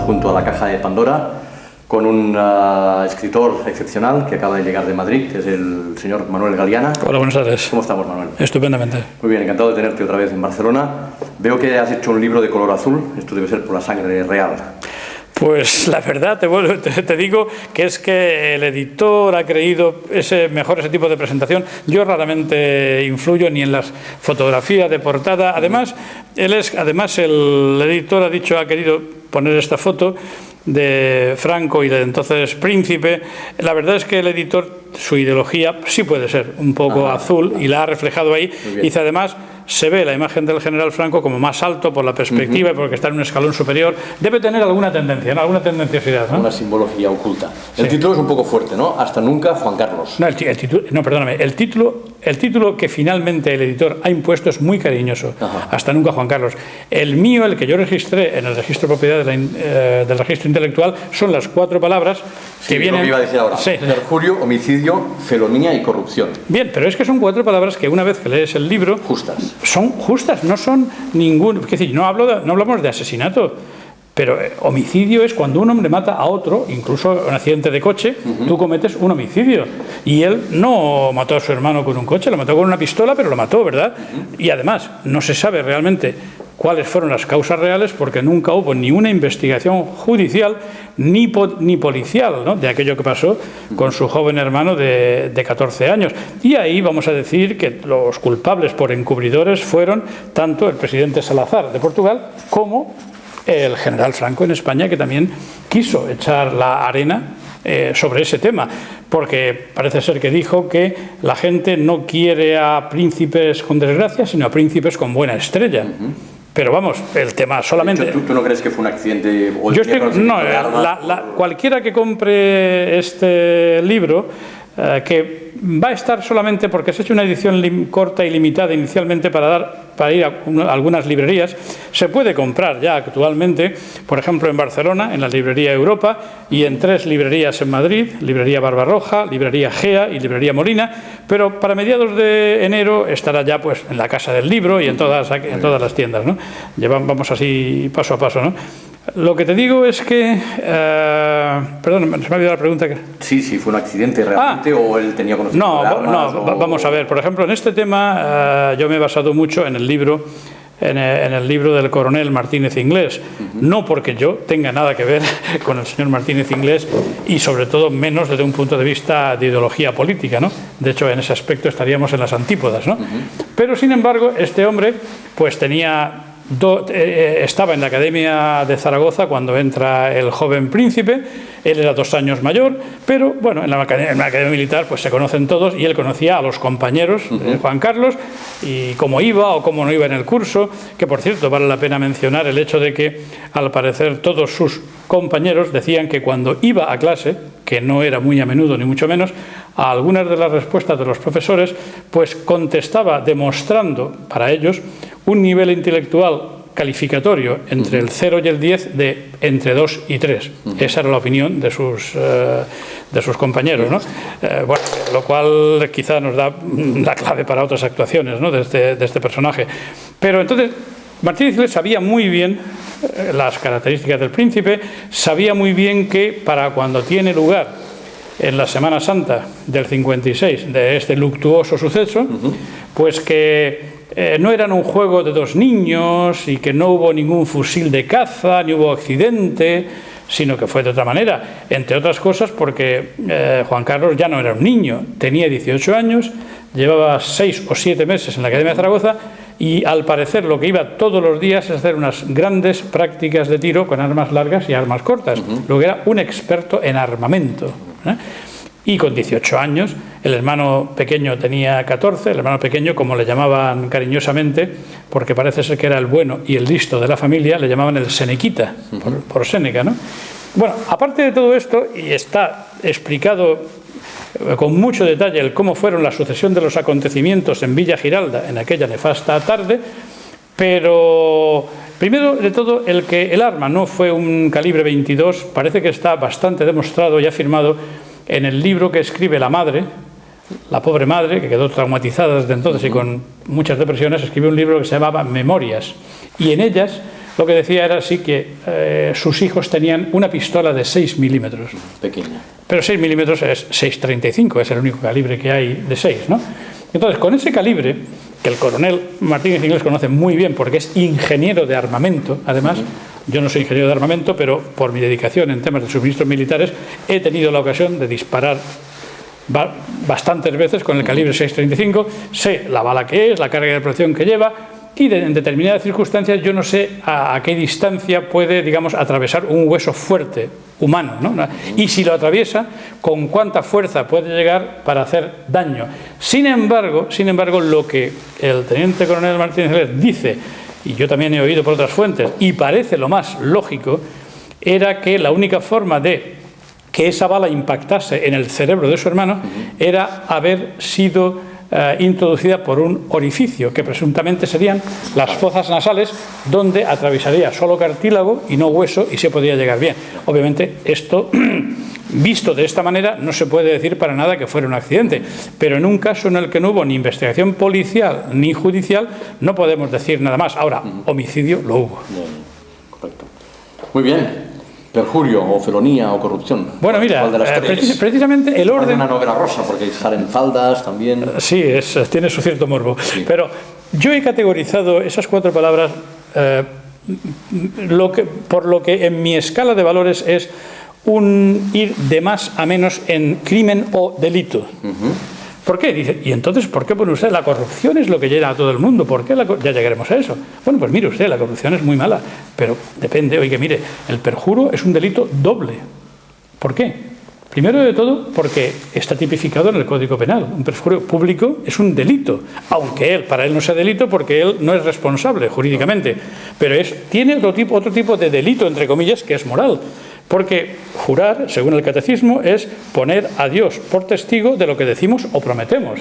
Junto a la Caja de Pandora, con un escritor excepcional que acaba de llegar de Madrid, que es el señor Manuel Galiana. Hola, buenas tardes. ¿Cómo estamos, Manuel? Estupendamente. Muy bien, encantado de tenerte otra vez en Barcelona. Veo que has hecho un libro de color azul, esto debe ser por la sangre real. Pues la verdad, te digo que es que el editor ha creído mejor ese tipo de presentación. Yo raramente influyo ni en las fotografías de portada. Además, el editor ha querido poner esta foto de Franco y de entonces Príncipe. La verdad es que el editor, su ideología sí puede ser un poco azul y la ha reflejado ahí. Dice, además, se ve la imagen del general Franco como más alto por la perspectiva y porque está en un escalón superior. Debe tener alguna tendencia, ¿no? Alguna tendenciosidad, ¿no? Una simbología oculta. El título es un poco fuerte, ¿no? Hasta nunca, Juan Carlos. No, perdóname. El título que finalmente el editor ha impuesto es muy cariñoso. Hasta nunca, Juan Carlos. El mío, el que yo registré en el registro de propiedad del registro intelectual, son las 4 palabras que vienen... Lo que iba a decir ahora. Sí. Perjurio, homicidio, felonía y corrupción. Bien, pero es que son 4 palabras que una vez que lees el libro... Justas. Son justas, no son ningún... Es decir, no hablamos de asesinato, pero homicidio es cuando un hombre mata a otro, incluso en un accidente de coche, tú cometes un homicidio. Y él no mató a su hermano con un coche, lo mató con una pistola, pero lo mató, ¿verdad? Y además, no se sabe realmente cuáles fueron las causas reales porque nunca hubo ni una investigación judicial ni policial, ¿no?, de aquello que pasó con su joven hermano de 14 años. Y ahí vamos a decir que los culpables por encubridores fueron tanto el presidente Salazar de Portugal como el general Franco en España, que también quiso echar la arena sobre ese tema, porque parece ser que dijo que la gente no quiere a príncipes con desgracia, sino a príncipes con buena estrella. Pero vamos, el tema solamente... ¿Tú no crees que fue un accidente? Cualquiera que compre este libro, que va a estar solamente porque se ha hecho una edición corta y limitada inicialmente para ir a algunas librerías, se puede comprar ya actualmente, por ejemplo en Barcelona, en la librería Europa, y en 3 librerías en Madrid, librería Barbarroja, librería Gea y librería Molina, pero para mediados de enero estará ya pues en la Casa del Libro y en todas las tiendas, ¿no? Vamos así paso a paso, ¿no? Lo que te digo es que... perdón, se me ha olvidado la pregunta. Sí, fue un accidente realmente o él tenía conocimiento de armas, vamos a ver. Por ejemplo, en este tema yo me he basado mucho en el libro del coronel Martínez Inglés. No porque yo tenga nada que ver con el señor Martínez Inglés y sobre todo menos desde un punto de vista de ideología política, ¿no? De hecho, en ese aspecto estaríamos en las antípodas, ¿no? Pero, sin embargo, este hombre pues tenía... estaba en la Academia de Zaragoza cuando entra el joven príncipe. Él era 2 años mayor, pero bueno, en la Academia Militar pues se conocen todos y él conocía a los compañeros de Juan Carlos y cómo iba o cómo no iba en el curso, que por cierto vale la pena mencionar el hecho de que al parecer todos sus compañeros decían que cuando iba a clase, que no era muy a menudo ni mucho menos, a algunas de las respuestas de los profesores pues contestaba demostrando para ellos un nivel intelectual calificatorio entre el 0 y el 10 de entre 2 y 3. Esa era la opinión de sus compañeros, ¿no? Bueno, lo cual quizá nos da la clave para otras actuaciones, ¿no?, de este personaje. Pero entonces Martínez Inglés sabía muy bien las características del príncipe, sabía muy bien que para cuando tiene lugar en la Semana Santa del 56 de este luctuoso suceso, pues que no eran un juego de 2 niños y que no hubo ningún fusil de caza, ni hubo accidente, sino que fue de otra manera. Entre otras cosas porque Juan Carlos ya no era un niño, tenía 18 años, llevaba 6 o 7 meses en la Academia de Zaragoza y al parecer lo que iba todos los días es hacer unas grandes prácticas de tiro con armas largas y armas cortas. Luego era un experto en armamento, Y con 18 años, el hermano pequeño tenía 14, el hermano pequeño, como le llamaban cariñosamente, porque parece ser que era el bueno y el listo de la familia, le llamaban el Senequita, por Séneca, ¿no? Bueno, aparte de todo esto, y está explicado con mucho detalle el cómo fueron la sucesión de los acontecimientos en Villa Giralda en aquella nefasta tarde, pero primero de todo el que el arma no fue un calibre 22 parece que está bastante demostrado y afirmado en el libro que escribe la madre, la pobre madre, que quedó traumatizada desde entonces y con muchas depresiones, escribió un libro que se llamaba Memorias, y en ellas lo que decía era así que sus hijos tenían una pistola de 6 milímetros. Pequeña. Pero 6 milímetros es 6,35, es el único calibre que hay de 6, ¿no? Entonces, con ese calibre, que el coronel Martínez Inglés conoce muy bien porque es ingeniero de armamento, además, yo no soy ingeniero de armamento, pero por mi dedicación en temas de suministros militares he tenido la ocasión de disparar bastantes veces con el calibre 6,35, sé la bala que es, la carga de protección que lleva, y en determinadas circunstancias yo no sé a qué distancia puede, digamos, atravesar un hueso fuerte humano, ¿no? Y si lo atraviesa, con cuánta fuerza puede llegar para hacer daño. Sin embargo, lo que el teniente coronel Martínez Inglés dice, y yo también he oído por otras fuentes, y parece lo más lógico, era que la única forma de que esa bala impactase en el cerebro de su hermano era haber sido introducida por un orificio, que presuntamente serían las fosas nasales, donde atravesaría solo cartílago y no hueso y se podría llegar bien. Obviamente esto, visto de esta manera, no se puede decir para nada que fuera un accidente, pero en un caso en el que no hubo ni investigación policial ni judicial, no podemos decir nada más. Ahora, homicidio lo hubo. Bien, correcto. Muy bien. Perjurio o felonía o corrupción. Bueno, mira, precisamente el orden... Es una novela rosa porque salen faldas también. Sí, tiene su cierto morbo. Sí. Pero yo he categorizado esas 4 palabras por lo que en mi escala de valores es un ir de más a menos en crimen o delito. ¿Por qué? Dice, y entonces, ¿por qué pone usted? La corrupción es lo que llena a todo el mundo. ¿Por qué? Ya llegaremos a eso. Bueno, pues mire usted, la corrupción es muy mala, pero depende. Oiga, mire, el perjuro es un delito doble. ¿Por qué? Primero de todo, porque está tipificado en el Código Penal. Un perjuro público es un delito, aunque para él no sea delito porque él no es responsable jurídicamente, pero tiene otro tipo de delito, entre comillas, que es moral. Porque jurar, según el catecismo, es poner a Dios por testigo de lo que decimos o prometemos.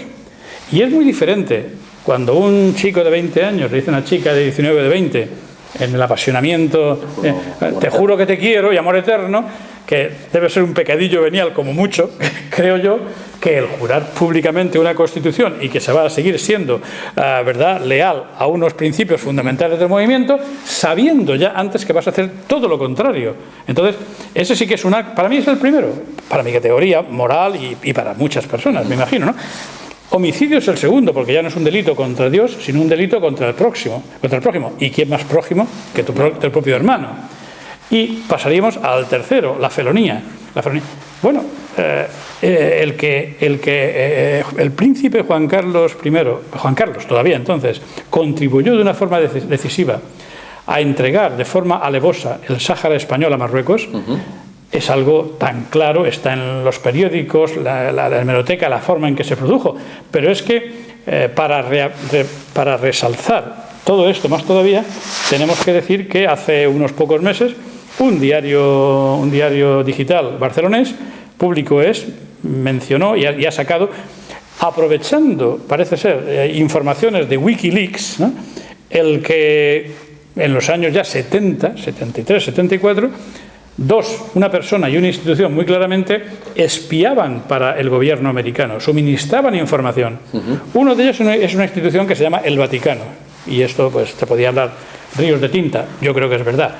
Y es muy diferente cuando un chico de 20 años le dice a una chica de 19 o de 20, en el apasionamiento, te juro que te quiero y amor eterno, que debe ser un pecadillo venial como mucho, creo yo, que el jurar públicamente una Constitución y que se va a seguir siendo ¿verdad?, leal a unos principios fundamentales del movimiento, sabiendo ya antes que vas a hacer todo lo contrario. Entonces, ese sí que es para mí es el primero, para mi categoría moral y para muchas personas, me imagino, ¿no? Homicidio es el segundo, porque ya no es un delito contra Dios, sino un delito contra el próximo, ¿Y quién más prójimo que tu propio hermano? Y pasaríamos al tercero, la felonía. Bueno, el príncipe Juan Carlos todavía entonces, contribuyó de una forma decisiva a entregar de forma alevosa el Sáhara español a Marruecos, es algo tan claro, está en los periódicos, la hemeroteca, la forma en que se produjo, pero es que para resalzar todo esto más todavía, tenemos que decir que hace unos pocos meses un diario digital barcelonés, Público mencionó y ha sacado, aprovechando, parece ser, informaciones de Wikileaks, ¿no?, el que en los años ya 70, 73, 74, una persona y una institución muy claramente espiaban para el gobierno americano, suministraban información. Uno de ellos es una institución que se llama el Vaticano, y esto pues te podía hablar ríos de tinta, yo creo que es verdad.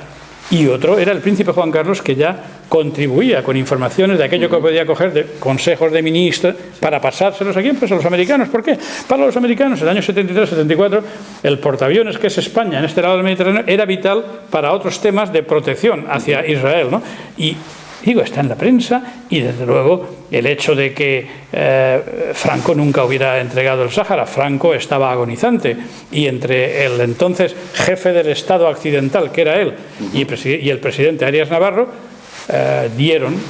Y otro era el príncipe Juan Carlos, que ya contribuía con informaciones de aquello que podía coger de consejos de ministros para pasárselos a quién, pues a los americanos. ¿Por qué? Para los americanos, en el año 73-74, el portaaviones, que es España en este lado del Mediterráneo, era vital para otros temas de protección hacia Israel, ¿no? Y digo, está en la prensa, y desde luego el hecho de que Franco nunca hubiera entregado el Sáhara. Franco estaba agonizante, y entre el entonces jefe del Estado occidental, que era él, y el presidente Arias Navarro,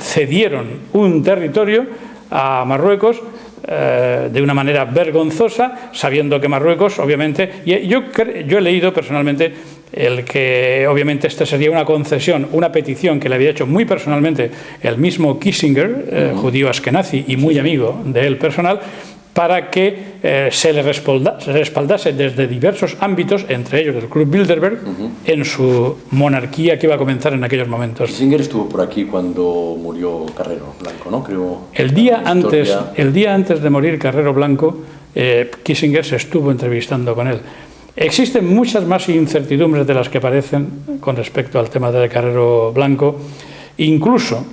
cedieron un territorio a Marruecos de una manera vergonzosa, sabiendo que Marruecos, obviamente, y yo he leído personalmente el que obviamente esta sería una concesión, una petición que le había hecho muy personalmente el mismo Kissinger, judío askenazi y muy amigo de él personal, para que se le respaldase desde diversos ámbitos, entre ellos del Club Bilderberg, en su monarquía que iba a comenzar en aquellos momentos. Kissinger estuvo por aquí cuando murió Carrero Blanco, ¿no? Creo. El día antes de morir Carrero Blanco, Kissinger se estuvo entrevistando con él. Existen muchas más incertidumbres de las que parecen con respecto al tema de Carrero Blanco. Incluso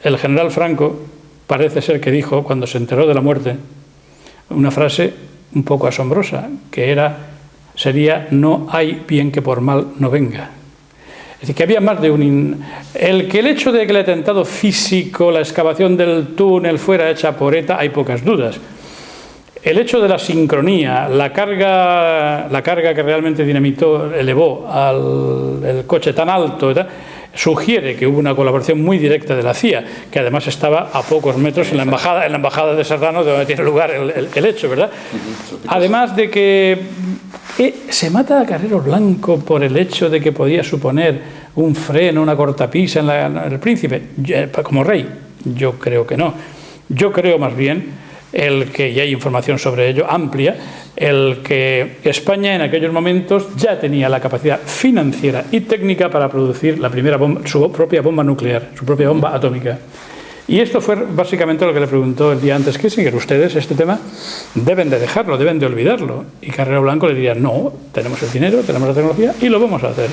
el general Franco parece ser que dijo, cuando se enteró de la muerte, una frase un poco asombrosa, que sería no hay bien que por mal no venga. Es decir, que había más de el hecho de que el atentado físico, la excavación del túnel fuera hecha por ETA, hay pocas dudas. El hecho de la sincronía, la carga que realmente elevó el coche tan alto, sugiere que hubo una colaboración muy directa de la CIA, que además estaba a pocos metros en la embajada de Serrano, de donde tiene lugar el hecho, ¿verdad? Además de que se mata a Carrero Blanco por el hecho de que podía suponer un freno, una cortapisa en el Príncipe, como rey. Yo creo que no. Yo creo más bien y hay información sobre ello amplia, el que España en aquellos momentos ya tenía la capacidad financiera y técnica para producir su propia bomba nuclear, su propia bomba atómica. Y esto fue básicamente lo que le preguntó el día antes Kissinger: ustedes este tema deben de dejarlo, deben de olvidarlo. Y Carrero Blanco le diría: no, tenemos el dinero, tenemos la tecnología y lo vamos a hacer.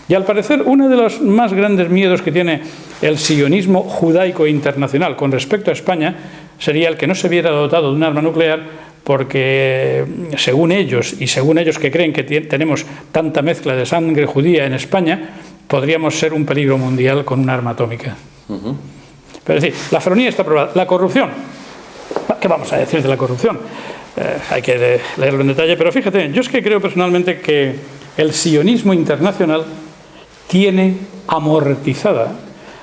Y al parecer uno de los más grandes miedos que tiene el sionismo judaico internacional con respecto a España sería el que no se viera dotado de un arma nuclear, porque según ellos que creen que tenemos tanta mezcla de sangre judía en España, podríamos ser un peligro mundial con un arma atómica. Pero es decir, la feronía está probada. La corrupción, ¿qué vamos a decir de la corrupción? Hay que leerlo en detalle, pero fíjate, yo es que creo personalmente que el sionismo internacional tiene amortizada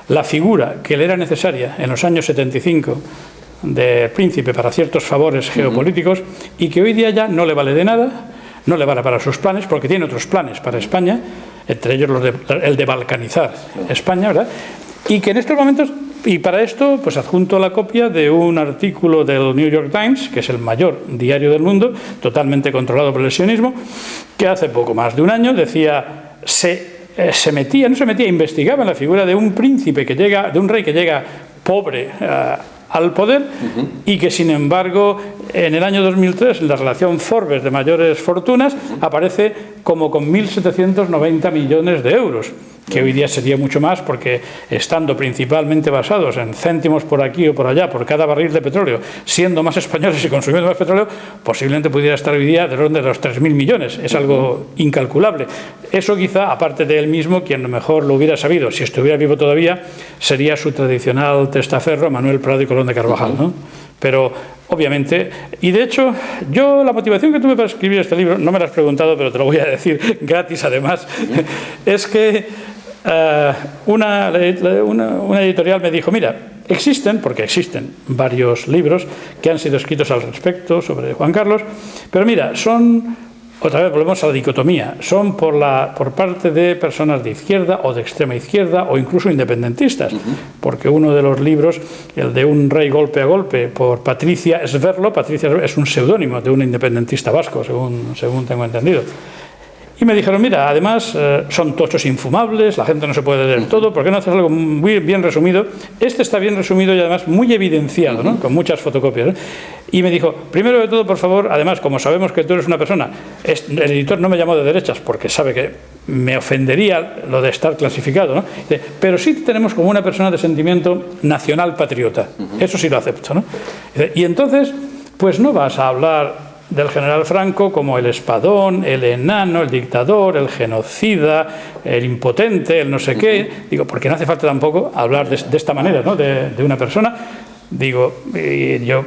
la figura que le era necesaria en los años 75 de príncipe para ciertos favores geopolíticos, y que hoy día ya no le vale de nada, no le vale para sus planes, porque tiene otros planes para España, entre ellos el de balcanizar España, ¿verdad? Y que en estos momentos, y para esto, pues adjunto la copia de un artículo del New York Times, que es el mayor diario del mundo, totalmente controlado por el sionismo, que hace poco más de un año decía, investigaba en la figura de un príncipe que llega, de un rey que llega pobre al poder, y que sin embargo en el año 2003 en la relación Forbes de mayores fortunas aparece como con 1.790 millones de euros, que hoy día sería mucho más, porque estando principalmente basados en céntimos por aquí o por allá por cada barril de petróleo, siendo más españoles y consumiendo más petróleo, posiblemente pudiera estar hoy día del orden de los 3.000 millones. Es algo incalculable. Eso quizá, aparte de él mismo, quien lo mejor lo hubiera sabido, si estuviera vivo todavía, sería su tradicional testaferro Manuel Prado y Colón de Carvajal, ¿no? Pero obviamente, y de hecho yo la motivación que tuve para escribir este libro, no me lo has preguntado, pero te lo voy a decir gratis además, es que una editorial me dijo: mira, porque existen varios libros que han sido escritos al respecto sobre Juan Carlos, pero mira, otra vez volvemos a la dicotomía, son por parte de personas de izquierda o de extrema izquierda o incluso independentistas, porque uno de los libros, el de Un rey golpe a golpe, por Patricia Sverlo, Patricia es un seudónimo de un independentista vasco, según tengo entendido. Y me dijeron: mira, además son tochos infumables, la gente no se puede leer todo, ¿por qué no haces algo muy bien resumido? Este está bien resumido y además muy evidenciado, ¿no? Con muchas fotocopias, ¿no? Y me dijo: primero de todo, por favor, además, como sabemos que tú eres una persona, el editor no me llamó de derechas porque sabe que me ofendería lo de estar clasificado, ¿no? Pero sí tenemos como una persona de sentimiento nacional patriota, eso sí lo acepto, ¿no? Y entonces, pues no vas a hablar del general Franco como el espadón, el enano, el dictador, el genocida, el impotente, el no sé qué. Digo, porque no hace falta tampoco hablar de esta manera, ¿no? de una persona. Digo, yo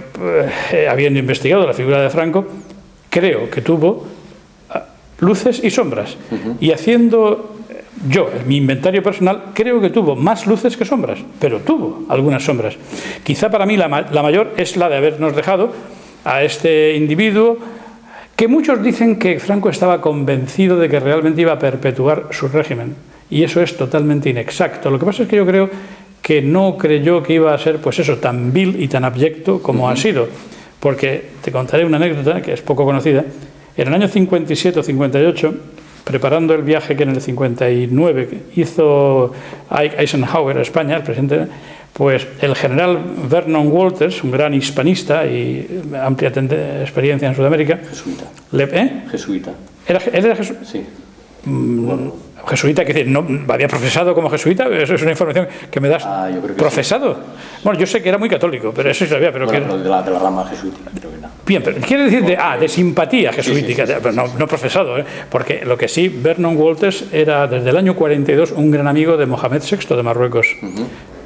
habiendo investigado la figura de Franco, creo que tuvo luces y sombras. Y haciendo yo, en mi inventario personal, creo que tuvo más luces que sombras, pero tuvo algunas sombras. Quizá para mí la mayor es la de habernos dejado a este individuo que muchos dicen que Franco estaba convencido de que realmente iba a perpetuar su régimen, y eso es totalmente inexacto. Lo que pasa es que yo creo que no creyó que iba a ser, pues eso, tan vil y tan abyecto como ha sido, porque te contaré una anécdota que es poco conocida. En el año 57 o 58, preparando el viaje que en el 59 hizo Eisenhower a España, el presidente, pues el general Vernon Walters, un gran hispanista y amplia experiencia en Sudamérica. Jesuita. Jesuita. Jesuita. ¿Él era jesuita? Sí. Jesuita, que decir, no había profesado como jesuita, eso es una información que me das. Yo creo que ¿Profesado? Sí. Bueno, yo sé que era muy católico, pero eso sí sabía. Pero bueno, que pero de la rama jesuítica, creo que no. Bien, pero quiere decir de simpatía jesuítica, sí. Pero no profesado, porque lo que sí, Vernon Walters era desde el año 42 un gran amigo de Mohamed VI de Marruecos.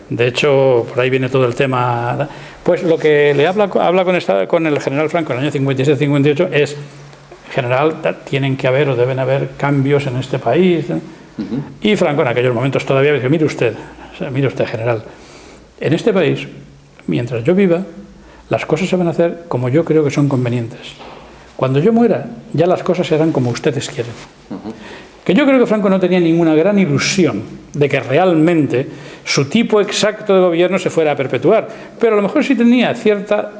De hecho, por ahí viene todo el tema. Pues lo que le habla con el general Franco en el año 57-58 es: general, tienen que haber o deben haber cambios en este país. Y Franco en aquellos momentos todavía dice: mire usted, general, en este país, mientras yo viva, las cosas se van a hacer como yo creo que son convenientes. Cuando yo muera, ya las cosas serán como ustedes quieren. Que yo creo que Franco no tenía ninguna gran ilusión de que realmente su tipo exacto de gobierno se fuera a perpetuar, pero a lo mejor sí tenía cierta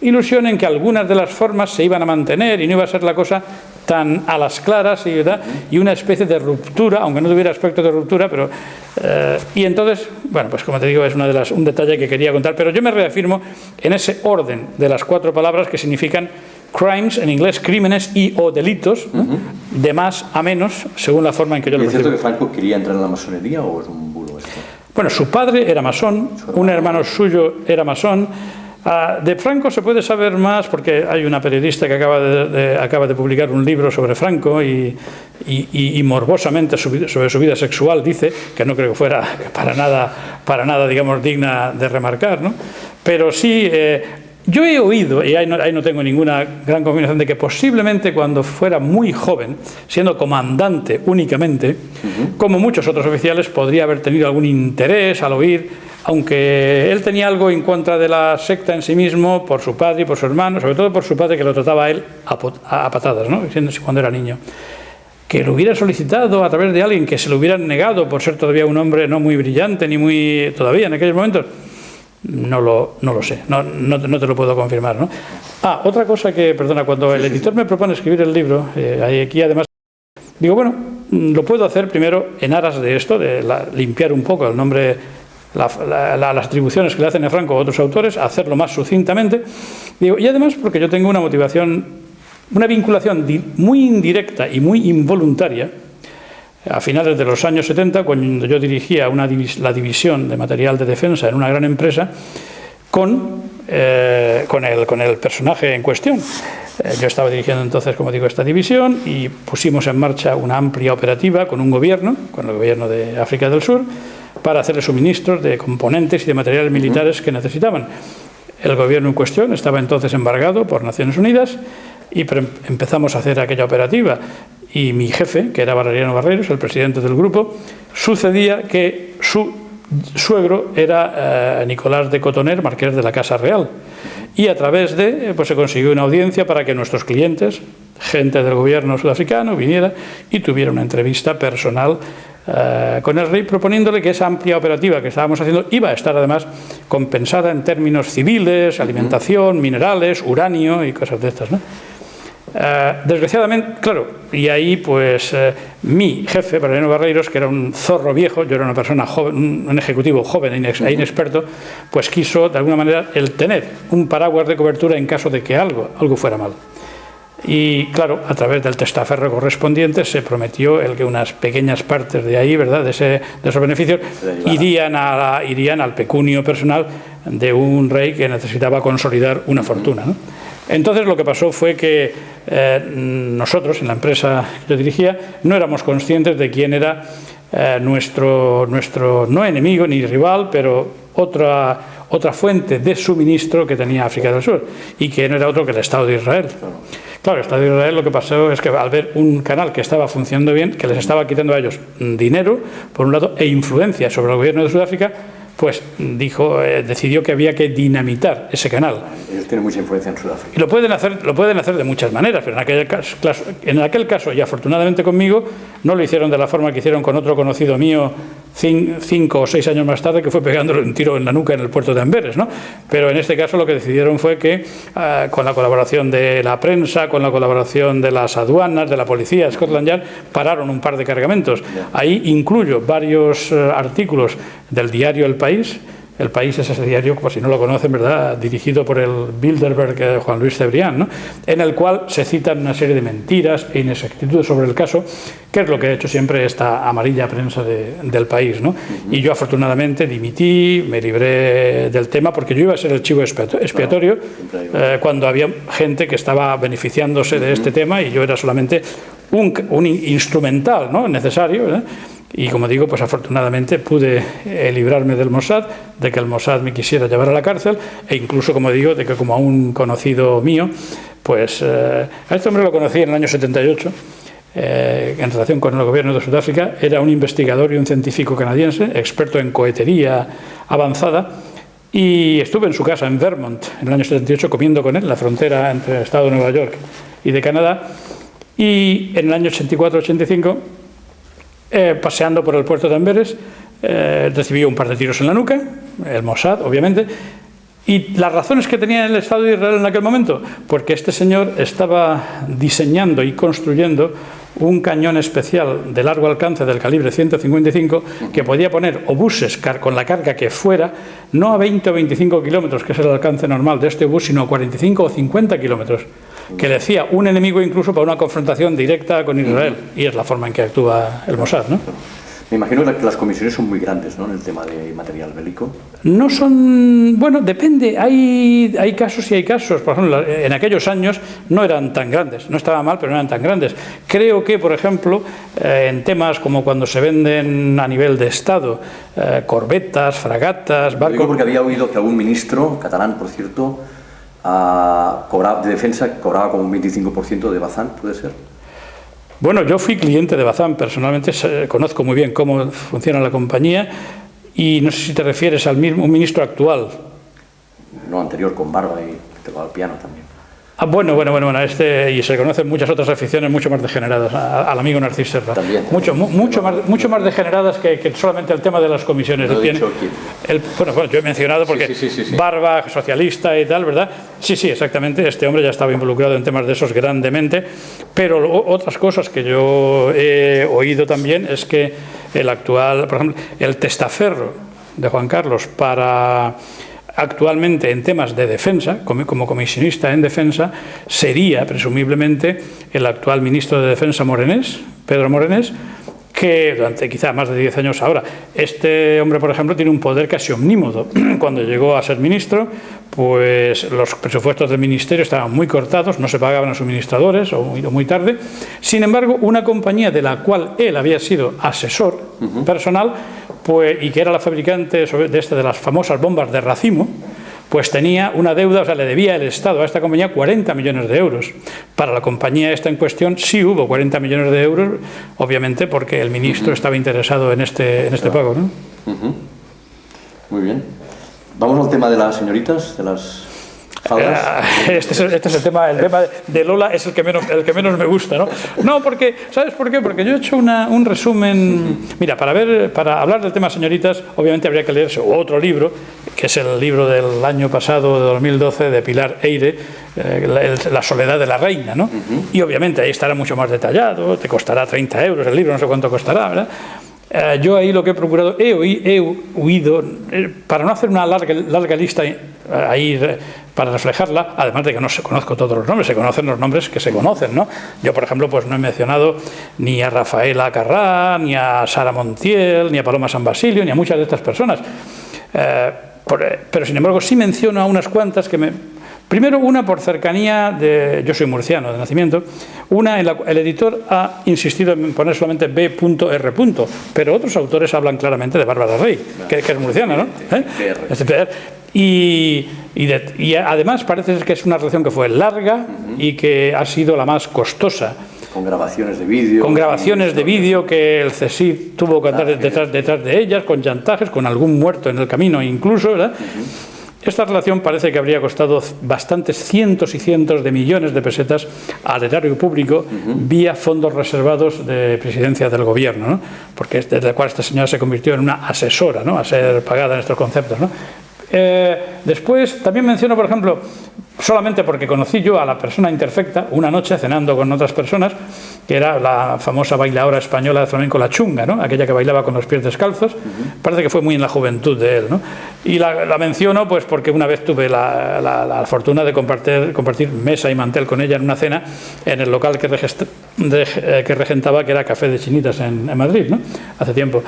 ilusión en que algunas de las formas se iban a mantener y no iba a ser la cosa tan a las claras y una especie de ruptura, aunque no tuviera aspecto de ruptura, pero y entonces, bueno, pues como te digo, es un detalle que quería contar, pero yo me reafirmo en ese orden de las 4 palabras que significan crimes, en inglés, crímenes y o delitos, de más a menos, según la forma en que yo lo percibo. ¿Es cierto que Franco quería entrar en la masonería o es un bulo esto? Bueno, su padre era masón, un hermano suyo era masón. De Franco se puede saber más porque hay una periodista que acaba de publicar un libro sobre Franco y morbosamente sobre su vida sexual dice, que no creo que fuera para nada digamos, digna de remarcar, ¿no? Pero sí, yo he oído, y ahí no tengo ninguna gran combinación, de que posiblemente cuando fuera muy joven, siendo comandante únicamente, como muchos otros oficiales, podría haber tenido algún interés al oír, aunque él tenía algo en contra de la secta en sí mismo, por su padre y por su hermano, sobre todo por su padre, que lo trataba a él a patadas, ¿no? Cuando era niño. Que lo hubiera solicitado a través de alguien que se lo hubieran negado por ser todavía un hombre no muy brillante, ni muy todavía en aquellos momentos, no lo sé, no te lo puedo confirmar, ¿no? Otra cosa que, perdona, cuando el editor me propone escribir el libro, aquí además, digo, bueno, lo puedo hacer primero en aras de esto, de limpiar un poco el nombre, las atribuciones que le hacen a Franco a otros autores, hacerlo más sucintamente, digo, y además porque yo tengo una motivación, una vinculación muy indirecta y muy involuntaria. A finales de los años 70, cuando yo dirigía la división de material de defensa en una gran empresa, con el personaje en cuestión. Yo estaba dirigiendo entonces, como digo, esta división y pusimos en marcha una amplia operativa con el gobierno de África del Sur, para hacerle suministros de componentes y de materiales militares que necesitaban. El gobierno en cuestión estaba entonces embargado por Naciones Unidas y empezamos a hacer aquella operativa. Y mi jefe, que era Valeriano Barreiros, el presidente del grupo, sucedía que su suegro era Nicolás de Cotoner, marqués de la Casa Real. Y a través se consiguió una audiencia para que nuestros clientes, gente del gobierno sudafricano, viniera y tuviera una entrevista personal con el rey, proponiéndole que esa amplia operativa que estábamos haciendo iba a estar además compensada en términos civiles, alimentación, minerales, uranio y cosas de estas, ¿no? Desgraciadamente, claro, y ahí pues mi jefe, Valeriano Barreiros, que era un zorro viejo, yo era una persona joven, un ejecutivo joven e inexperto, pues quiso de alguna manera el tener un paraguas de cobertura en caso de que algo fuera mal. Y claro, a través del testaferro correspondiente se prometió el que unas pequeñas partes de ahí, ¿verdad?, de esos beneficios irían al pecunio personal de un rey que necesitaba consolidar una fortuna, ¿no? Entonces lo que pasó fue que nosotros, en la empresa que yo dirigía, no éramos conscientes de quién era nuestro no enemigo ni rival, pero otra fuente de suministro que tenía África del Sur, y que no era otro que el Estado de Israel. Claro, el Estado de Israel lo que pasó es que al ver un canal que estaba funcionando bien, que les estaba quitando a ellos dinero, por un lado, e influencia sobre el gobierno de Sudáfrica, pues decidió que había que dinamitar ese canal. Ellos tienen mucha influencia en Sudáfrica. Y lo pueden hacer de muchas maneras, pero en aquel caso, y afortunadamente conmigo, no lo hicieron de la forma que hicieron con otro conocido mío 5 o 6 años más tarde, que fue pegándole un tiro en la nuca en el puerto de Amberes, ¿no? Pero en este caso lo que decidieron fue que, con la colaboración de la prensa, con la colaboración de las aduanas, de la policía, Scotland Yard, pararon un par de cargamentos. Ahí incluyo varios artículos del diario El País. El País es ese diario, por si no lo conocen, ¿verdad?, dirigido por el Bilderberg Juan Luis Cebrián, ¿no?, en el cual se citan una serie de mentiras e inexactitudes sobre el caso, que es lo que ha hecho siempre esta amarilla prensa del País, ¿no? Y yo afortunadamente dimití, me libré del tema, porque yo iba a ser el chivo expiatorio cuando había gente que estaba beneficiándose de este tema y yo era solamente un instrumental, ¿no?, necesario, ¿eh? Y como digo, pues afortunadamente pude librarme del Mossad, de que el Mossad me quisiera llevar a la cárcel, e incluso, como digo, de que como a un conocido mío, pues a este hombre lo conocí en el año 78, en relación con el gobierno de Sudáfrica. Era un investigador y un científico canadiense, experto en cohetería avanzada, y estuve en su casa en Vermont en el año 78 comiendo con él en la frontera entre el estado de Nueva York y de Canadá, y en el año 84-85, paseando por el puerto de Amberes, recibió un par de tiros en la nuca, el Mossad, obviamente. Y las razones que tenía el Estado de Israel en aquel momento, porque este señor estaba diseñando y construyendo un cañón especial de largo alcance del calibre 155 que podía poner obuses con la carga que fuera, no a 20 o 25 kilómetros, que es el alcance normal de este obús, sino a 45 o 50 kilómetros, que le hacía un enemigo incluso para una confrontación directa con Israel. Y es la forma en que actúa el Mossad, ¿no? Me imagino que las comisiones son muy grandes, ¿no?, en el tema de material bélico. No son... Bueno, depende. Hay casos y hay casos. Por ejemplo, en aquellos años no eran tan grandes. No estaba mal, pero no eran tan grandes. Creo que, por ejemplo, en temas como cuando se venden a nivel de Estado, corbetas, fragatas, barcos... Lo digo porque había oído que algún ministro, catalán, por cierto, de defensa, cobraba como un 25% de Bazán, ¿puede ser? Bueno, yo fui cliente de Bazán, personalmente conozco muy bien cómo funciona la compañía, y no sé si te refieres al mismo ministro actual. No, anterior, con barba y que tocaba el piano también. Bueno, y se conocen muchas otras aficiones mucho más degeneradas, al amigo Narcís Serra. También. Mucho más degeneradas que solamente el tema de las comisiones. No he dicho quién. Bueno, yo he mencionado porque sí. barba, socialista y tal, ¿verdad? Sí, exactamente, este hombre ya estaba involucrado en temas de esos grandemente, pero otras cosas que yo he oído también es que el actual, por ejemplo, el testaferro de Juan Carlos actualmente en temas de defensa, como comisionista en defensa, sería presumiblemente el actual ministro de Defensa Morenés, Pedro Morenés, que durante quizá más de 10 años ahora. Este hombre, por ejemplo, tiene un poder casi omnímodo. Cuando llegó a ser ministro, pues los presupuestos del ministerio estaban muy cortados, no se pagaban a suministradores o muy tarde. Sin embargo, una compañía de la cual él había sido asesor personal, pues, y que era la fabricante de las famosas bombas de racimo, pues tenía una deuda, o sea, le debía el Estado a esta compañía 40 millones de euros. Para la compañía esta en cuestión sí hubo 40 millones de euros, obviamente porque el ministro estaba interesado en este pago, ¿no? Muy bien. Vamos al tema de las señoritas, de las faldas. Este es el tema de Lola, es el que menos me gusta, ¿no? No, porque, ¿sabes por qué? Porque yo he hecho un resumen. Mira, para hablar del tema señoritas, obviamente habría que leerse otro libro, que es el libro del año pasado, de 2012, de Pilar Eyre, La soledad de la reina, ¿no? Y obviamente ahí estará mucho más detallado, te costará 30 euros el libro, no sé cuánto costará, ¿verdad? Yo ahí lo que he procurado, he huido, para no hacer una larga lista ahí para reflejarla, además de que no se conozco todos los nombres, se conocen los nombres que se conocen, ¿no? Yo, por ejemplo, pues no he mencionado ni a Rafaela Carrà, ni a Sara Montiel, ni a Paloma San Basilio, ni a muchas de estas personas. Pero sin embargo sí menciono a unas cuantas que primero, una por cercanía yo soy murciano de nacimiento, el editor ha insistido en poner solamente B.R., pero otros autores hablan claramente de Bárbara Rey, que es murciana, ¿no? Y además parece que es una relación que fue larga y que ha sido la más costosa Con grabaciones de vídeo. Con grabaciones de vídeo que el CSIC tuvo que andar detrás de ellas, con chantajes, con algún muerto en el camino incluso, ¿verdad? Esta relación parece que habría costado bastantes cientos y cientos de millones de pesetas al erario público vía fondos reservados de presidencia del gobierno, ¿no? Porque desde el cual esta señora se convirtió en una asesora, ¿no? A ser pagada en estos conceptos, ¿no? Después también menciono, por ejemplo, solamente porque conocí yo a la persona imperfecta una noche cenando con otras personas, que era la famosa bailadora española de flamenco, la Chunga, ¿no? Aquella que bailaba con los pies descalzos. Parece que fue muy en la juventud de él, ¿no? Y la menciono pues porque una vez tuve la fortuna de compartir mesa y mantel con ella en una cena en el local que regentaba, que era Café de Chinitas en Madrid, ¿no? Hace tiempo.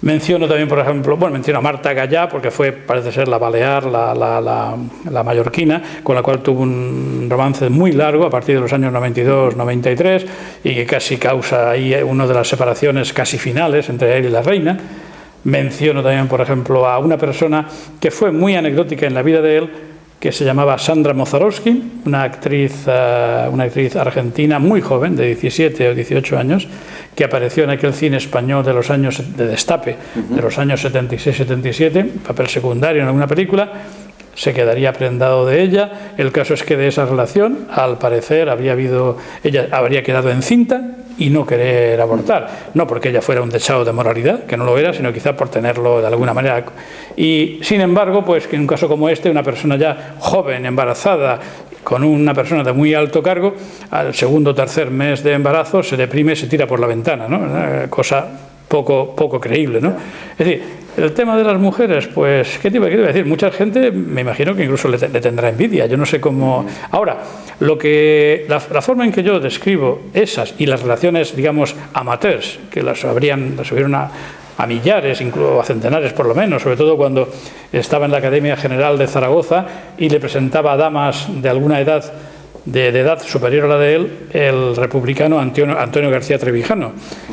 Menciono también, por ejemplo, menciono a Marta Gallá, porque fue, parece ser, la balear, la mallorquina, con la cual tuvo un romance muy largo a partir de los años 92-93 y que casi causa ahí una de las separaciones casi finales entre él y la reina. Menciono también, por ejemplo, a una persona que fue muy anecdótica en la vida de él, que se llamaba Sandra Mozarowski, una actriz argentina muy joven, de 17 o 18 años, que apareció en aquel cine español de los años de destape, de los años 76-77, papel secundario en alguna película. Se quedaría prendado de ella. El caso es que de esa relación, al parecer, ella habría quedado encinta y no querer abortar. No porque ella fuera un dechado de moralidad, que no lo era, sino quizá por tenerlo de alguna manera. Y sin embargo, pues que en un caso como este, una persona ya joven, embarazada, con una persona de muy alto cargo, al segundo o tercer mes de embarazo se deprime y se tira por la ventana, ¿no? Una cosa poco creíble, ¿no? Es decir, el tema de las mujeres, pues, ¿qué te iba a decir? Mucha gente, me imagino que incluso le tendrá envidia, yo no sé cómo. Ahora, la forma en que yo describo esas y las relaciones, digamos, amateurs, que las subieron a millares, incluso a centenares por lo menos, sobre todo cuando estaba en la Academia General de Zaragoza y le presentaba a damas de alguna edad, de edad superior a la de él, el republicano Antonio García Trevijano,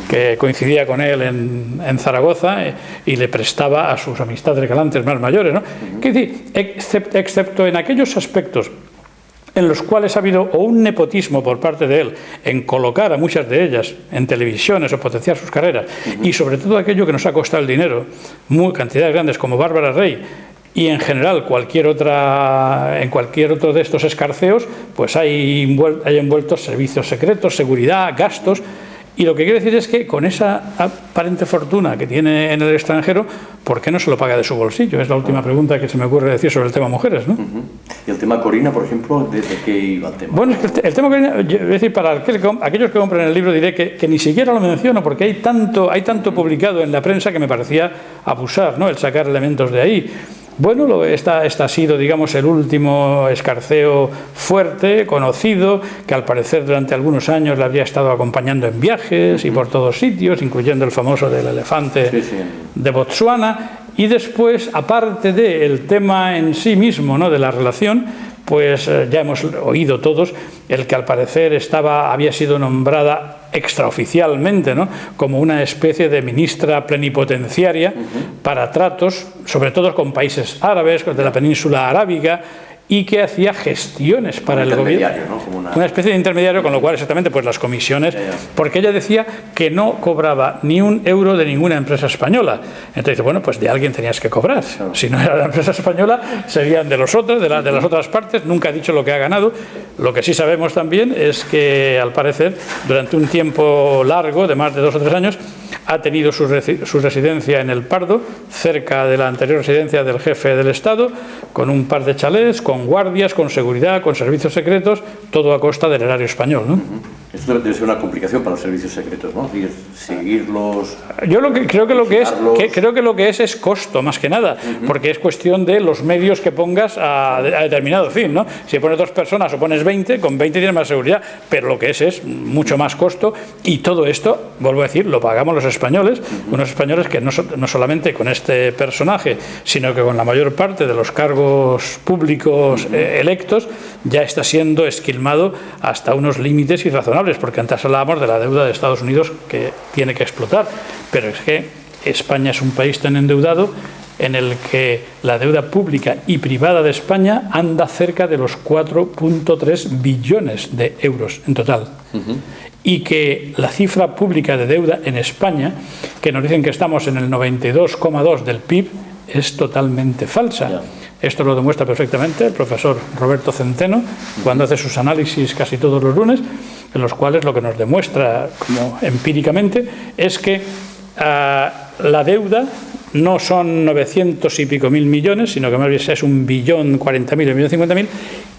que coincidía con él en Zaragoza y le prestaba a sus amistades galantes más mayores, ¿no? ¿Qué decir? Excepto en aquellos aspectos en los cuales ha habido o un nepotismo por parte de él en colocar a muchas de ellas en televisiones o potenciar sus carreras, y sobre todo aquello que nos ha costado el dinero, cantidades grandes como Bárbara Rey, y en general en cualquier otro de estos escarceos, pues hay envueltos servicios secretos, seguridad, gastos. Y lo que quiero decir es que con esa aparente fortuna que tiene en el extranjero, ¿por qué no se lo paga de su bolsillo? Es la última pregunta que se me ocurre decir sobre el tema mujeres, ¿no? Y el tema Corina, por ejemplo, ¿desde qué iba el tema? Bueno, es que el tema Corina, es decir, para aquellos que compren el libro diré que ni siquiera lo menciono, porque hay tanto publicado en la prensa que me parecía abusar, ¿no? El sacar elementos de ahí. Bueno, esta ha sido, digamos, el último escarceo fuerte, conocido, que al parecer durante algunos años le habría estado acompañando en viajes y por todos sitios, incluyendo el famoso del elefante de Botsuana. Y después, aparte del tema en sí mismo, ¿no?, de la relación, pues ya hemos oído todos el que al parecer había sido nombrada extraoficialmente, ¿no?, como una especie de ministra plenipotenciaria para tratos, sobre todo con países árabes, de la península arábiga, y que hacía gestiones para el gobierno, ¿no? Como una especie de intermediario, con lo cual exactamente pues las comisiones, porque ella decía que no cobraba ni un euro de ninguna empresa española. Entonces, bueno, pues de alguien tenías que cobrar. Si no era la empresa española, serían de los otros, de las otras partes. Nunca ha dicho lo que ha ganado. Lo que sí sabemos también es que, al parecer, durante un tiempo largo, de más de 2 o 3 años, ha tenido su residencia en El Pardo, cerca de la anterior residencia del jefe del Estado, con un par de chalés, con guardias, con seguridad, con servicios secretos, todo a costa del erario español, ¿no? Esto debe ser una complicación para los servicios secretos, ¿no? Seguirlos. Yo creo que lo que es costo, más que nada, porque es cuestión de los medios que pongas a determinado fin, ¿no? Si pones 2 personas o pones 20, con 20 tienes más seguridad, pero lo que es mucho más costo, y todo esto, vuelvo a decir, lo pagamos los españoles, unos españoles que no solamente con este personaje, sino que con la mayor parte de los cargos públicos electos, ya está siendo esquilmado hasta unos límites irrazonables, porque antes hablábamos de la deuda de Estados Unidos que tiene que explotar, pero es que España es un país tan endeudado en el que la deuda pública y privada de España anda cerca de los 4,3 billones de euros en total. y que la cifra pública de deuda en España, que nos dicen que estamos en el 92,2 del PIB, es totalmente falsa. Ya. Esto lo demuestra perfectamente el profesor Roberto Centeno cuando hace sus análisis casi todos los lunes, en los cuales lo que nos demuestra como empíricamente es que la deuda no son 900 y pico mil millones, sino que más bien es 1.040.000 o 1.050.000,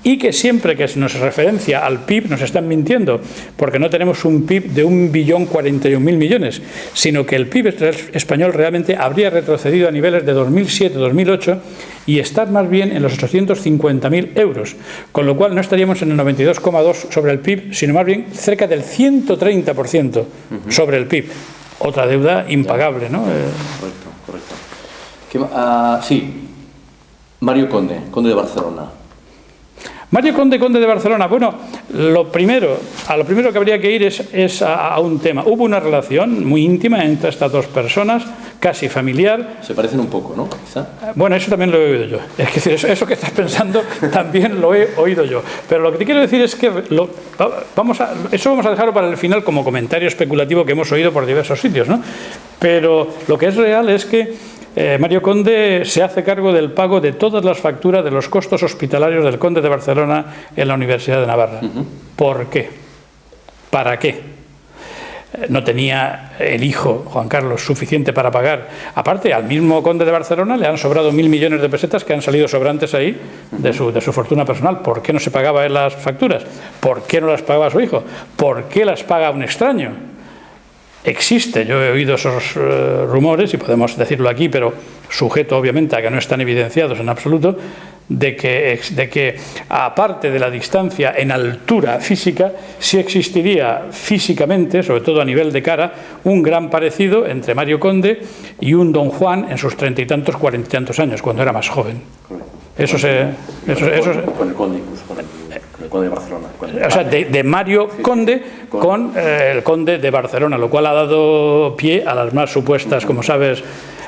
y que siempre que nos referencia al PIB nos están mintiendo, porque no tenemos un PIB de 1.041.000 millones, sino que el PIB español realmente habría retrocedido a niveles de 2007-2008 y estar más bien en los 850.000 euros, con lo cual no estaríamos en el 92,2 sobre el PIB, sino más bien cerca del 130% sobre el PIB. Otra deuda impagable, ¿no? Correcto. Sí, Mario Conde, conde de Barcelona. Mario Conde, conde de Barcelona. Bueno, a lo primero que habría que ir es a un tema. Hubo una relación muy íntima entre estas dos personas, casi familiar. Se parecen un poco, ¿no? Quizá. Bueno, eso también lo he oído yo. Es decir, eso que estás pensando también lo he oído yo. Pero lo que te quiero decir es que vamos a dejarlo para el final como comentario especulativo que hemos oído por diversos sitios, ¿no? Pero lo que es real es que Mario Conde se hace cargo del pago de todas las facturas de los costos hospitalarios del conde de Barcelona en la Universidad de Navarra. ¿Por qué? ¿Para qué? No tenía el hijo, Juan Carlos, suficiente para pagar. Aparte, al mismo conde de Barcelona le han sobrado 1.000 millones de pesetas que han salido sobrantes ahí de su fortuna personal. ¿Por qué no se pagaba él las facturas? ¿Por qué no las pagaba su hijo? ¿Por qué las paga un extraño? Existe, yo he oído esos rumores, y podemos decirlo aquí, pero sujeto obviamente a que no están evidenciados en absoluto, de que aparte de la distancia en altura física, sí existiría físicamente, sobre todo a nivel de cara, un gran parecido entre Mario Conde y un don Juan en sus 30 y tantos, 40 y tantos años, cuando era más joven. Eso con el conde incluso, con el conde de Barcelona. O sea, de Mario Conde con el conde de Barcelona, lo cual ha dado pie a las más supuestas, como sabes.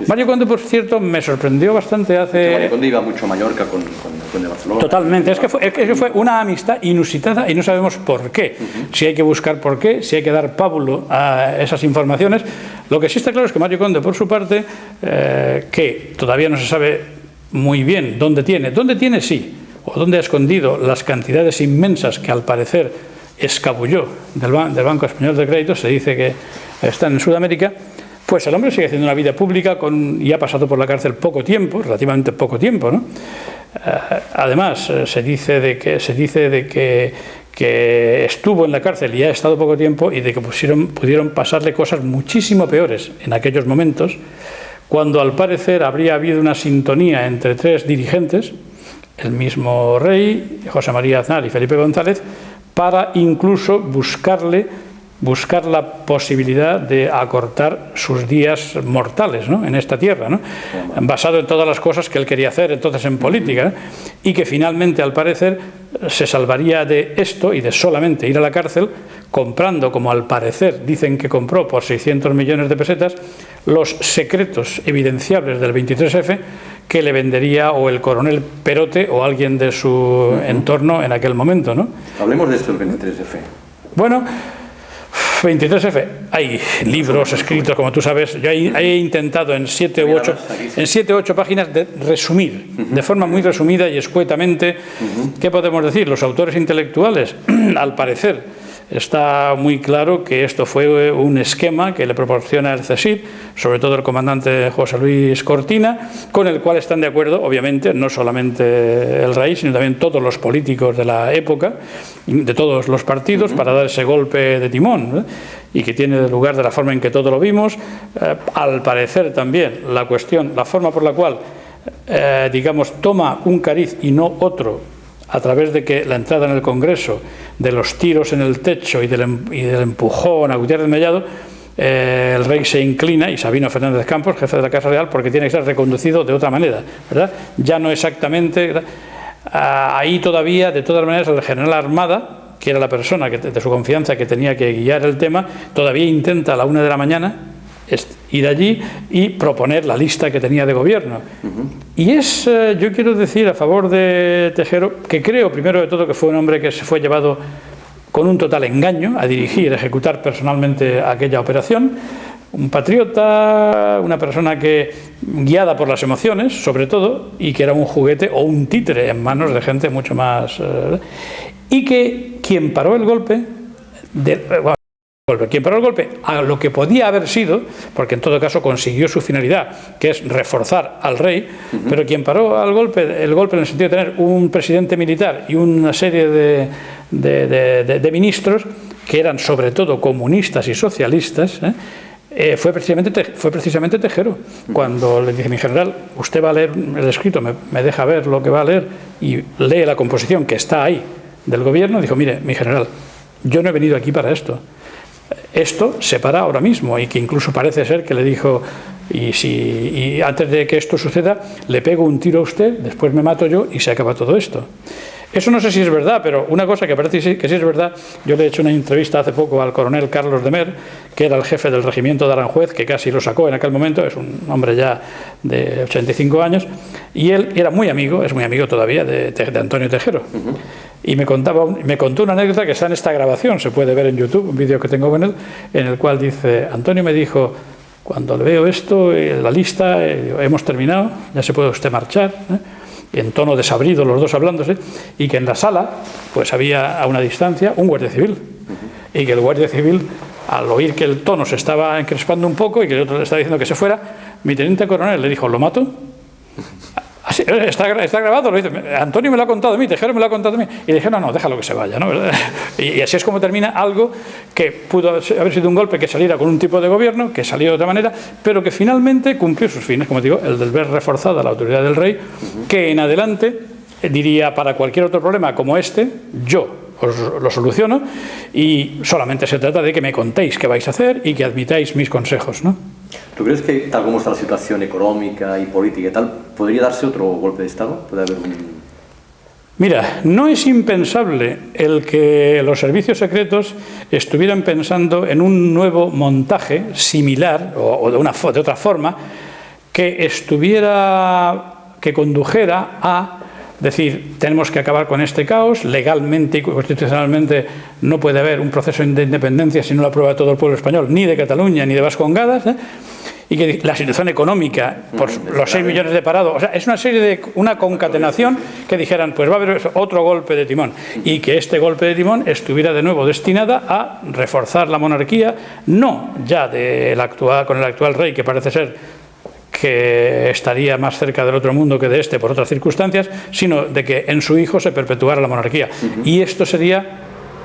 Mario Conde, por cierto, me sorprendió bastante hace... Mario Conde iba mucho a Mallorca con el conde de Barcelona. Totalmente, es que fue una amistad inusitada y no sabemos por qué. Si hay que buscar por qué, si hay que dar pábulo a esas informaciones. Lo que sí está claro es que Mario Conde, por su parte, que todavía no se sabe muy bien dónde tiene sí, o dónde ha escondido las cantidades inmensas que al parecer escabulló del Banco Español de Crédito, se dice que están en Sudamérica. Pues el hombre sigue haciendo una vida pública y ha pasado por la cárcel poco tiempo, relativamente poco tiempo, ¿no? Además, se dice de que estuvo en la cárcel y ha estado poco tiempo, y de que pudieron pasarle cosas muchísimo peores en aquellos momentos, cuando al parecer habría habido una sintonía entre tres dirigentes, el mismo rey, José María Aznar y Felipe González, para incluso buscar la posibilidad de acortar sus días mortales, ¿no?, en esta tierra, ¿no?, basado en todas las cosas que él quería hacer entonces en política, ¿no?, y que finalmente, al parecer, se salvaría de esto y de solamente ir a la cárcel comprando, como al parecer dicen que compró por 600 millones de pesetas, los secretos evidenciables del 23F que le vendería o el coronel Perote o alguien de su entorno en aquel momento, ¿no? Hablemos de esto del 23F. Bueno, 23F, hay libros escritos, como tú sabes. Yo he intentado en 7 u 8 páginas de resumir, de forma muy resumida y escuetamente, ¿qué podemos decir? Los autores intelectuales, al parecer, está muy claro que esto fue un esquema que le proporciona el CSIC, sobre todo el comandante José Luis Cortina, con el cual están de acuerdo, obviamente, no solamente el rey, sino también todos los políticos de la época, de todos los partidos, para dar ese golpe de timón, ¿no?, y que tiene lugar de la forma en que todos lo vimos. Al parecer también la forma por la cual, digamos, toma un cariz y no otro, a través de que la entrada en el Congreso, de los tiros en el techo y del empujón a Gutiérrez Mellado, el rey se inclina, y Sabino Fernández Campos, jefe de la Casa Real, porque tiene que ser reconducido de otra manera, ¿verdad? Ya no exactamente. Ahí todavía, de todas maneras, el general Armada, que era la persona de su confianza que tenía que guiar el tema, todavía intenta a la 1 de la mañana ir allí y proponer la lista que tenía de gobierno. Y yo quiero decir a favor de Tejero, que creo, primero de todo, que fue un hombre que se fue llevado con un total engaño, a dirigir, ejecutar personalmente aquella operación. Un patriota, una persona que guiada por las emociones, sobre todo, y que era un juguete o un títere en manos de gente mucho más... y que quien paró el golpe... Quien paró el golpe a lo que podía haber sido, porque en todo caso consiguió su finalidad, que es reforzar al rey, pero quien paró el golpe en el sentido de tener un presidente militar y una serie de ministros que eran sobre todo comunistas y socialistas, fue precisamente Tejero. Cuando le dije, mi general, usted va a leer el escrito, me deja ver lo que va a leer y lee la composición que está ahí del gobierno, dijo, mire, mi general, yo no he venido aquí para esto. Esto se para ahora mismo, y que incluso parece ser que le dijo, y antes de que esto suceda, le pego un tiro a usted, después me mato yo y se acaba todo esto. Eso no sé si es verdad, pero una cosa que parece que sí es verdad, yo le he hecho una entrevista hace poco al coronel Carlos de Mer, que era el jefe del regimiento de Aranjuez, que casi lo sacó en aquel momento, es un hombre ya de 85 años, y él era muy amigo, es muy amigo todavía de Antonio Tejero. Y me contó una anécdota que está en esta grabación, se puede ver en YouTube, un vídeo que tengo con él, en el cual dice, Antonio me dijo, cuando le veo esto, la lista, hemos terminado, ya se puede usted marchar, en tono desabrido, los dos hablándose, y que en la sala pues había a una distancia un guardia civil, y que el guardia civil, al oír que el tono se estaba encrespando un poco y que el otro le estaba diciendo que se fuera, mi teniente coronel le dijo, ¿lo mato? Así, está grabado, lo dice, Antonio me lo ha contado a mí, Tejero me lo ha contado a mí, y dije, no, déjalo que se vaya, ¿no? Y así es como termina algo que pudo haber sido un golpe que saliera con un tipo de gobierno, que salió de otra manera, pero que finalmente cumplió sus fines, como digo, el del ver reforzada la autoridad del rey, que en adelante diría, para cualquier otro problema como este, yo os lo soluciono, y solamente se trata de que me contéis qué vais a hacer y que admitáis mis consejos, ¿no? ¿Tú crees que, tal como está la situación económica y política y tal, podría darse otro golpe de Estado? ¿Puede haber un...? Mira, no es impensable el que los servicios secretos estuvieran pensando en un nuevo montaje similar o de otra forma que condujera a decir, tenemos que acabar con este caos, legalmente y constitucionalmente no puede haber un proceso de independencia si no lo aprueba todo el pueblo español, ni de Cataluña ni de Vascongadas, y que la situación económica, por los 6 millones de parados, o sea, es una concatenación que dijeran, pues va a haber otro golpe de timón, y que este golpe de timón estuviera de nuevo destinada a reforzar la monarquía, no ya con el actual rey, que parece ser que estaría más cerca del otro mundo que de este por otras circunstancias, sino de que en su hijo se perpetuara la monarquía. Y esto sería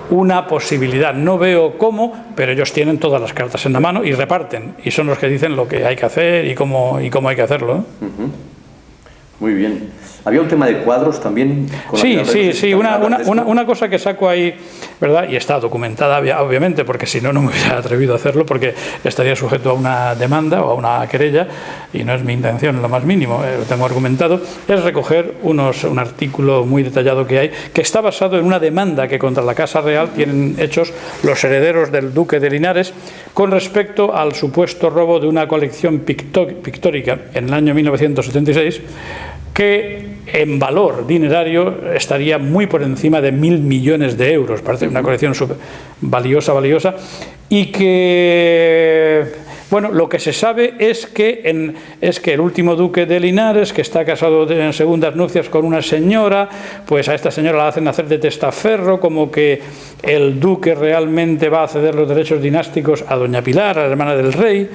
una posibilidad. No veo cómo, pero ellos tienen todas las cartas en la mano y reparten, y son los que dicen lo que hay que hacer y cómo hay que hacerlo, ¿no? Muy bien. Había un tema de cuadros también. Sí, una cosa que saco ahí, ¿verdad? Y está documentada, obviamente, porque si no, no me hubiera atrevido a hacerlo, porque estaría sujeto a una demanda o a una querella, y no es mi intención en lo más mínimo, lo tengo argumentado, es recoger un artículo muy detallado que hay, que está basado en una demanda que contra la Casa Real tienen hechos los herederos del duque de Linares con respecto al supuesto robo de una colección pictórica en el año 1976, que en valor dinerario estaría muy por encima de 1.000 millones de euros. Parece una colección valiosa, y que, bueno, lo que se sabe es que el último duque de Linares, que está casado en segundas nupcias con una señora, pues a esta señora la hacen hacer de testaferro, como que el duque realmente va a ceder los derechos dinásticos a doña Pilar, a la hermana del rey.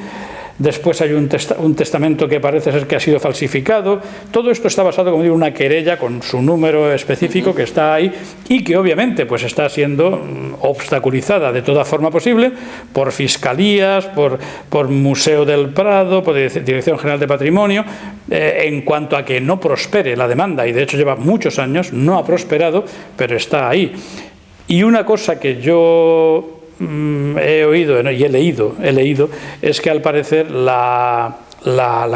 Después hay un testamento que parece ser que ha sido falsificado. Todo esto está basado, como digo, en una querella con su número específico que está ahí, y que obviamente pues está siendo obstaculizada de toda forma posible por fiscalías, por Museo del Prado, por Dirección General de Patrimonio, en cuanto a que no prospere la demanda, y de hecho lleva muchos años, no ha prosperado, pero está ahí. Y una cosa que yo he oído y he leído es que al parecer la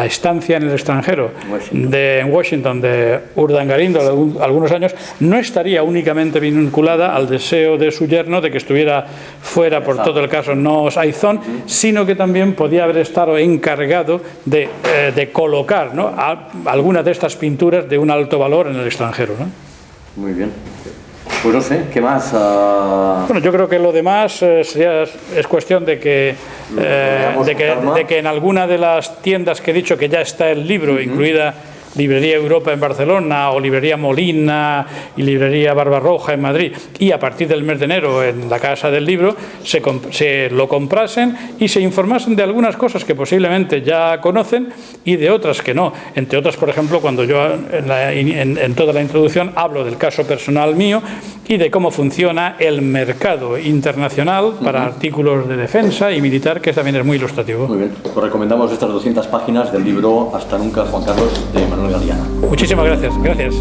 estancia en el extranjero en Washington de Urdangarín algunos años no estaría únicamente vinculada al deseo de su yerno de que estuviera fuera por todo el caso no Saizón, sino que también podía haber estado encargado de colocar, ¿no?, algunas de estas pinturas de un alto valor en el extranjero, ¿no? Muy bien. Pues no sé, ¿qué más? Bueno, yo creo que lo demás es cuestión de que en alguna de las tiendas que he dicho que ya está el libro, incluida Librería Europa en Barcelona o Librería Molina y Librería Barbarroja en Madrid, y a partir del mes de enero en la Casa del Libro se lo comprasen y se informasen de algunas cosas que posiblemente ya conocen y de otras que no. Entre otras, por ejemplo, cuando yo en toda la introducción hablo del caso personal mío y de cómo funciona el mercado internacional para artículos de defensa y militar, que también es muy ilustrativo. Muy bien, pues recomendamos estas 200 páginas del libro Hasta nunca, Juan Carlos, de Manuel Galeana. Muchísimas gracias. Gracias.